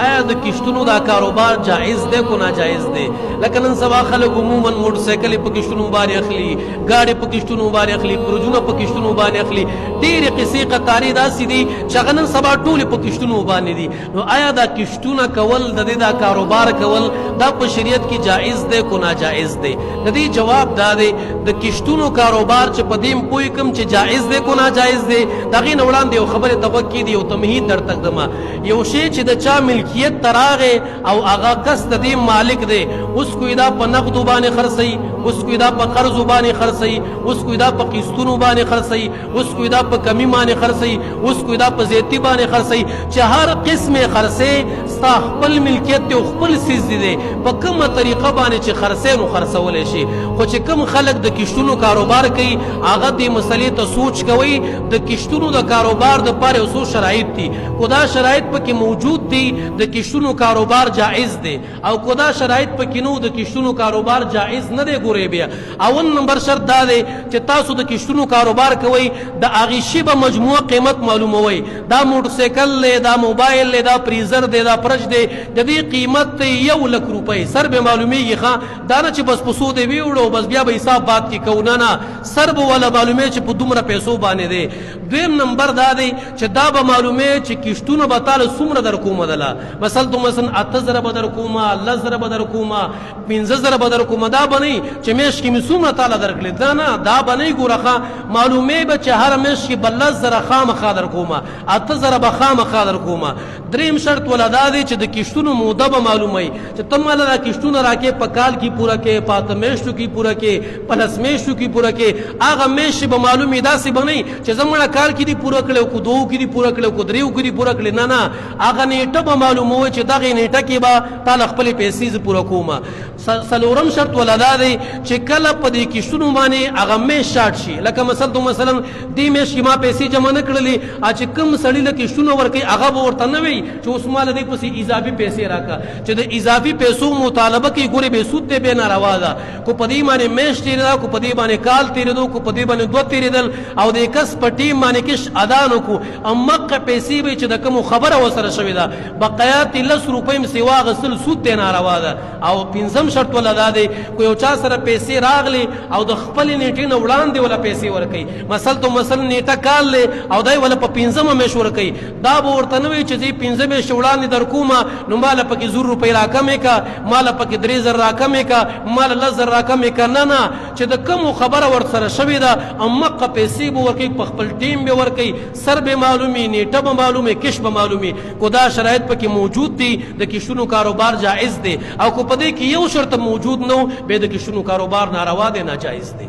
آیا د کشتونو دا کاروبار جایز دی کو ناجایز دی؟ لکه نن سبا خلک عموما موټر سایکل په کشتونو باندې اخلي، ګاډي په کشتونو باندې اخلي، پروجونه په کشتونو باندې اخلي، ډېرې قصې قطارې داسې دي چې هغه نن سبا ټولې په کشتونو باندې دي. نو آیا دا کشتونه کول د دې دا کاروبار کول دا په شریعت کې جایز دی کو ناجایز دی؟ د دې جواب دا دی د کشتونو کاروبار چې په دې پوه کوم چې جایز دی کو ناجایز دی، د هغې نه وړاندې یو خبرې توقع دي، یو تمهید درته ږدمه. یو شی چې د چا ملکیت تراغه او هغه کس د دې مالک دی، اوس کوی دا په نقدو باندې خرڅوي، اوس کوی دا په قرضو باندې خرڅوي، اوس کوی دا په قسطونو باندې خرڅوي، اوس کوی دا په کمی باندې خرڅوي، اوس کوی دا په زیتی باندې خرڅوي، چې هر قسمه خرڅې ستا خپل ملکیت دی او خپل څیز دی، په کومه طریقه باندې چې خرڅې نو خرڅولی شي. خو چې کوم خلک د کشتونو کاروبار کوي هغه دې مسلې ته سوچ کوي د کشتونو د کاروبار دپاره یو څو شرایط دي، خو دا شرایط پکې موجود دي د کشتونو کاروبار جائز دی، او کو دا شرایط پکې نو د کشتونو کاروبار جائز نه دی. ګورئ بیا اول نمبر شرط دا دی چې تاسو د کشتونو کاروبار کوئ د هغې شي به مجموعه قیمت معلوموئ. دا موټر سایکل دی، دا موبایل دی، دا پریزر دی، دا فرج دی، د دې قیمت دی 1,00,000 روپۍ. سر به معلومیږي ښه، دا نه چې بس په څو دی ویوړو بس بیا به حساب باد کې کوو، نه نه، سر به وله معلومې چې په دومره پیسو باندې دی. دویم نمبر دا دی چې دا به معلومې چې کشتونه به تاله څومره در کومه دله، مثلا 8,000 به در کومه، 10,000 به در کومه، 15,000 به در کومه. دا به نه چې میاشت کې مې څومره تاله درکړې، دا نه، دا به نه ګوره ښه، معلومې به چې هره میاشت کې به 10,000 خامخا در کومه، 8,000 به خامخا در کومه. دریم شرط ولا دا دی چې د کشتونو موده به معلوموي چې ته ماله دا کشتونه راکې په کال کې پوره کې، په 8 میاشتو کې پوره کې، په 10 میاشتو کې پوره کې. هغه میاشتې به معلومې، داسې به نه چې زه مړه کال کې دې پوره کړی، کو 2 کې دې پوره کړی، کو 3 کې دې پوره کړی، نه نه، هغه نیټه به معلوموي چې دغې نیټه کې به تاله خپلې پیسې زه پوره کومه. څلورم شرط ولا دا دی چې کله په دې کشتونو باندې هغه میاشت شاټ شي، لکه مثلا دې میاشت کې ما پیسې جمع نه کړلې، چې کوم سړي له کشتونه ورکوي هغه به ورته نه وي چې اوس ما له دې پسې اضافي پیسې راکړه، چې د اضافي پیسو مطالبه کوي. ګورې بې سود دی، بې ناروا ده. کو په دې باندې میاشت تېرېده، کو په دې باندې کال تېرېدو، کو په دې باندې 2 تېرېدل، او د کس په ټیم باندې کش ادا نه کړو، همغه پیسې به چې د کومو خبره ورسره شوې ده بقایات 10 روپۍ م سوا اخیستل سود دی، ناروا ده. او پنځم شرط ولا دا دی کو یو چا سره پیسې راغلي او د خپلې نیټې نه وړاندې ولا پیسې ورکوي، مثلا نیټه کال دی او دی ولا په 5مه میاشت ورکوي، دا به ورته نه وي چې زه 5 میاشتې وړاندې در کومه نو ماله پکې 1,000 روپۍ راکمې که، ماله پکې 3,000 راکمې که، ماله 10,000 راکمې که. نه نه، چې د کومو خبره ورسره شوې ده همغه پیسې به ورکوي، په خپل ټیم به ورکوي، سر به معلومي، نیټه به معلومي، کش به معلومي. کو دا شرایط پکې موجود دي د کشتونو کاروبار جائز دی، او کو په دې کې یو شرط موجود نه و بیا د کشتونو کاروبار ناروا دی، ناجایز دی.